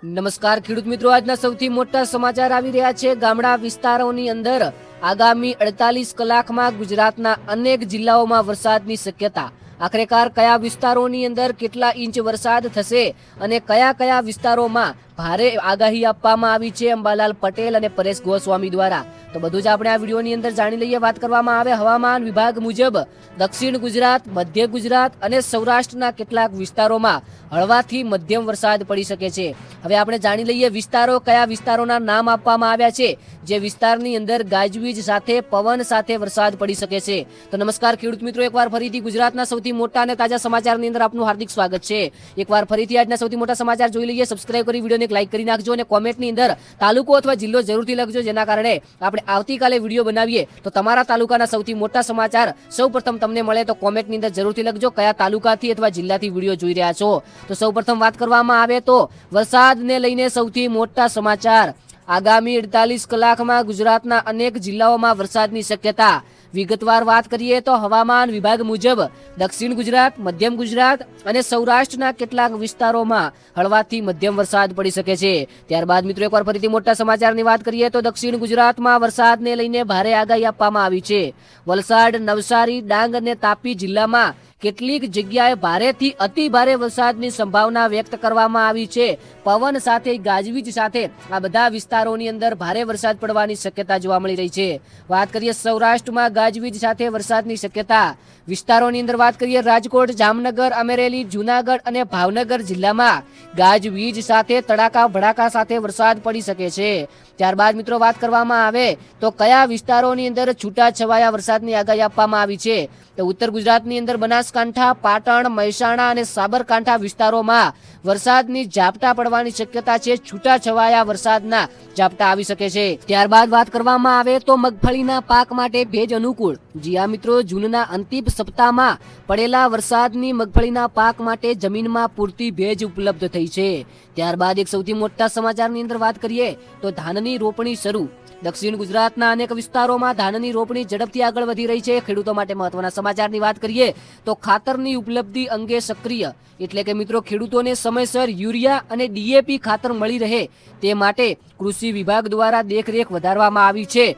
નમસ્કાર ખેડૂત મિત્રો, આજના સૌથી મોટા સમાચાર આવી રહ્યા છે. ગામડા વિસ્તારોની અંદર આગામી 48 કલાકમાં ગુજરાતના અનેક જિલ્લાઓમાં વરસાદની શક્યતા. આખરેકાર કયા વિસ્તારોની અંદર કેટલા ઇંચ વરસાદ થશે અને કયા કયા વિસ્તારોમાં ભારે આગાહી આપવામાં આવી છે અંબાલાલ પટેલ અને પરેશ ગોસ્વામી દ્વારા, તો બધું જ આપણે આ વિડીયોની અંદર જાણી લઈએ. વાત કરવામાં આવે હવામાન વિભાગ મુજબ દક્ષિણ ગુજરાત, મધ્ય ગુજરાત અને સૌરાષ્ટ્રના કેટલાક વિસ્તારોમાં હળવાથી મધ્યમ વરસાદ પડી શકે છે. હવે આપણે જાણી લઈએ વિસ્તારો, કયા વિસ્તારોના નામ આપવામાં આવ્યા છે જે વિસ્તારની અંદર ગાજવીજ સાથે પવન સાથે વરસાદ પડી શકે છે. તો નમસ્કાર ખેડૂત મિત્રો, એકવાર ફરીથી ગુજરાતના સૌથી મોટા અને તાજા સમાચારની અંદર આપનું હાર્દિક સ્વાગત છે. એકવાર ફરીથી આજના સૌથી મોટા સમાચાર જોઈ લઈએ. સબસ્ક્રાઇબ કરી વિડીયોને લાઈક કરી નાખજો અને કોમેન્ટની અંદર તાલુકો અથવા જિલ્લો જરૂરથી લખજો, જેના કારણે આપણે આવતીકાલે વિડીયો બનાવીએ તો તમારા તાલુકાના સૌથી મોટા સમાચાર સૌપ્રથમ તમને મળે. તો કોમેન્ટની અંદર જરૂરથી લખજો કયા તાલુકાથી અથવા જિલ્લાથી વિડીયો જોઈ રહ્યા છો. તો સૌપ્રથમ વાત કરવામાં આવે તો વરસાદને લઈને સૌથી મોટા સમાચાર. આગામી 48 કલાકમાં ગુજરાતના અનેક જિલ્લાઓમાં વરસાદની શક્યતા. વિગતવાર વાત કરીએ તો હવામાન વિભાગ મુજબ દક્ષિણ ગુજરાત, મધ્યમ ગુજરાત અને સૌરાષ્ટ્રના કેટલાક વિસ્તારોમાં હળવાથી મધ્યમ વરસાદ પડી શકે છે. ત્યારબાદ મિત્રો એકવાર ફરીથી મોટા સમાચારની વાત કરીએ તો દક્ષિણ ગુજરાતમાં વરસાદને લઈને ભારે આગાહી આપવામાં આવી છે. વલસાડ, નવસારી, ડાંગ અને તાપી જિલ્લામાં કેટલીક જગ્યાએ ભારેથી અતિ ભારે વરસાદની સંભાવના વ્યક્ત કરવામાં આવી છે. પવન સાથે ગાજવીજ સાથે આ બધા વિસ્તારોની અંદર ભારે વરસાદ પડવાની શક્યતા જોવા મળી રહી છે. વાત કરીએ સૌરાષ્ટ્રમાં ગાજવીજ સાથે વરસાદની શક્યતા. વિસ્તારોની અંદર વાત કરીએ રાજકોટ, જામનગર, અમરેલી, જુનાગઢ અને ભાવનગર જિલ્લામાં ગાજવીજ સાથે તડાકા ભડાકા સાથે વરસાદ પડી શકે છે. ત્યારબાદ મિત્રો વાત કરવામાં આવે તો કયા વિસ્તારોની અંદર છૂટાછવાયા વરસાદની આગાહી આપવામાં આવી છે, તો ઉત્તર ગુજરાતની અંદર બનાસકાંઠા, પાટણ, મહેસાણા અને સાબરકાંઠા વિસ્તારોમાં વરસાદની ઝાપટા પડવાની શક્યતા છે. છૂટાછવાયા વરસાદના ઝાપટા આવી શકે છે. ત્યારબાદ વાત કરવામાં આવે તો મગફળીના પાક માટે ભેજ અનુકૂળ. જી હા મિત્રો, જૂનના અંતિમ સપ્તાહમાં પડેલા વરસાદની મગફળીના પાક માટે જમીનમાં પૂરતી ભેજ ઉપલબ્ધ થઈ છે. ત્યારબાદ એક સૌથી મોટા સમાચારની અંદર વાત કરીએ તો ધાનની રોપણી શરૂ. દક્ષિણ ગુજરાતના અનેક વિસ્તારોમાં ધાનની રોપણી ઝડપથી આગળ વધી રહી છે. ખેડૂતો માટે મહત્વના સમાચારની વાત કરીએ તો ખાતરની ઉપલબ્ધિ અંગે સક્રિય, એટલે કે મિત્રો ખેડૂતોને સમયસર યુરિયા અને ડીએપી ખાતર મળી રહે તે માટે કૃષિ વિભાગ દ્વારા દેખરેખ વધારવામાં આવી છે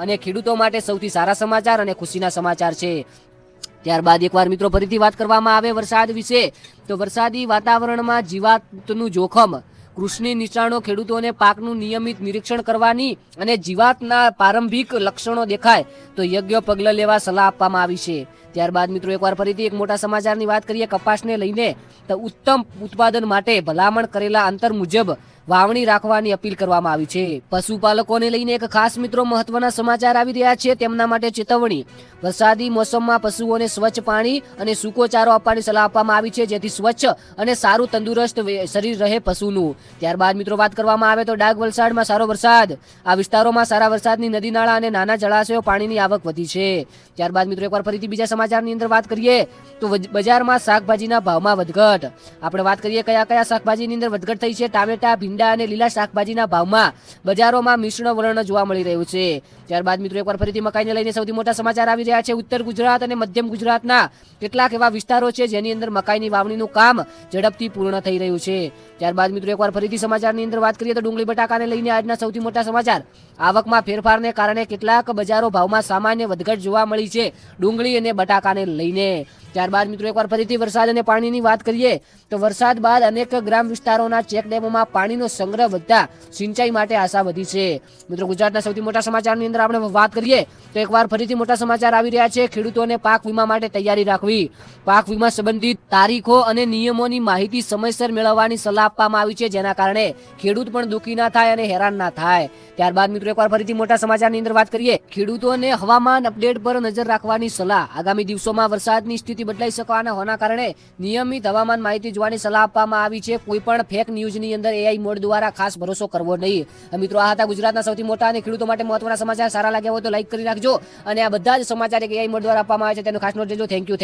અને ખેડૂતો માટે સૌથી સારા સમાચાર અને ખુશીના સમાચાર છે. ત્યારબાદ એકવાર મિત્રો ફરીથી વાત કરવામાં આવે વરસાદ વિશે તો વરસાદી વાતાવરણમાં જીવાતનું જોખમ. કૃષિ નિષ્ણાતો ખેડૂતોને પાકનું નિયમિત નિરીક્ષણ કરવાની અને જીવાતના પ્રારંભિક લક્ષણો દેખાય તો યોગ્ય પગલાં લેવા સલાહ આપવામાં આવી છે. ત્યારબાદ મિત્રો એકવાર ફરીથી એક મોટા સમાચારની વાત કરીએ કપાસને લઈને તો ઉત્તમ ઉત્પાદન માટે ભલામણ કરેલા અંતર મુજબ વાવણી રાખવાની અપીલ કરવામાં આવી છે. પશુપાલકોને લઈને એક ખાસ મિત્રો મહત્વના સમાચાર આવી રહ્યા છે, તેમના માટે ચેતવણી. વરસાદી મોસમમાં પશુઓને સ્વચ્છ પાણી અને સૂકો ચારો આપવાની સલાહ આપવામાં આવી છે, જેથી સ્વચ્છ અને સારું તંદુરસ્ત શરીર રહે પશુનું. ત્યારબાદ મિત્રો વાત કરવામાં આવે તો ડાંગ, વલસાડમાં સારો વરસાદ. આ વિસ્તારોમાં સારા વરસાદની નદી નાળા અને નાના જળાશયો પાણીની આવક વધી છે. ત્યારબાદ મિત્રો એકવાર ફરીથી બીજા સમાચારની અંદર વાત કરીએ તો બજારમાં શાકભાજીના ભાવમાં વધઘટ. આપણે વાત કરીએ કયા કયા શાકભાજીની અંદર વધઘટ થઈ છે. ટામેટા, ભીંડા અને લીલા શાકભાજીના ભાવમાં બજારોમાં મિશ્ર વલણ જોવા મળી રહ્યું છે. ત્યારબાદ મિત્રો એકવાર ફરીથી મકાઈને લઈને સૌથી મોટા સમાચાર આવી રહ્યા છે. ઉત્તર ગુજરાત અને મધ્યમ ગુજરાતના કેટલાક એવા વિસ્તારો છે જેની અંદર મકાઈની વાવણીનું કામ ઝડપથી પૂર્ણ થઈ રહ્યું છે. ત્યારબાદ મિત્રો એકવાર ફરીથી સમાચારની અંદર વાત કરીએ તો ડુંગળી બટાકાને લઈને આજના સૌથી મોટા સમાચાર. આવકમાં ફેરફારને કારણે કેટલાક બજારો ભાવમાં સામાન્ય વધઘટ જોવા મળી છે ડુંગળી અને બટાકાને લઈને. ત્યારબાદ મિત્રો એકવાર ફરીથી વરસાદ અને પાણીની વાત કરીએ તો વરસાદ બાદ અનેક ગ્રામ વિસ્તારોના ચેકડેમોમાં પાણીનો સંગ્રહ વધતા સિંચાઈ માટે આશા વધી છે. મિત્રો ગુજરાતના સૌથી મોટા સમાચારની અંદર આપણે વાત કરીએ તો એકવાર ફરીથી મોટા સમાચાર આવી રહ્યા છે. ખેડૂતોને પાક વીમા માટે તૈયારી રાખવી. પાક વીમા સંબંધિત તારીખો અને નિયમોની માહિતી સમયસર મેળવવાની સલાહ આપવામાં આવી છે, જેના કારણે ખેડૂત પણ દુઃખી ના થાય અને હેરાન ના થાય. ત્યારબાદ મિત્રો એકવાર ફરીથી મોટા સમાચારની અંદર વાત કરીએ ખેડૂતોને હવામાન અપડેટ પર નજર રાખવાની સલાહ. આગામી દિવસોમાં વરસાદની સ્થિતિ બદલાઈ શકવાના હોવાના કારણે નિયમિત હવામાન માહિતી જોવાની સલાહ આપવામાં આવી છે. કોઈ પણ ફેક ન્યૂઝની અંદર એઆઈ મોડ દ્વારા ખાસ ભરોસો કરવો નહીં. મિત્રો આ હતા ગુજરાતના સૌથી મોટા અને ખેડૂતો માટે મહત્વના સમાચાર. સારા લાગ્યા હોય તો લાઈક કરી રાખજો અને આ બધા જ સમાચાર એઆઈ મોડ દ્વારા આપવામાં આવે છે તેનો ખાસ નોટ લેજો. Thank you.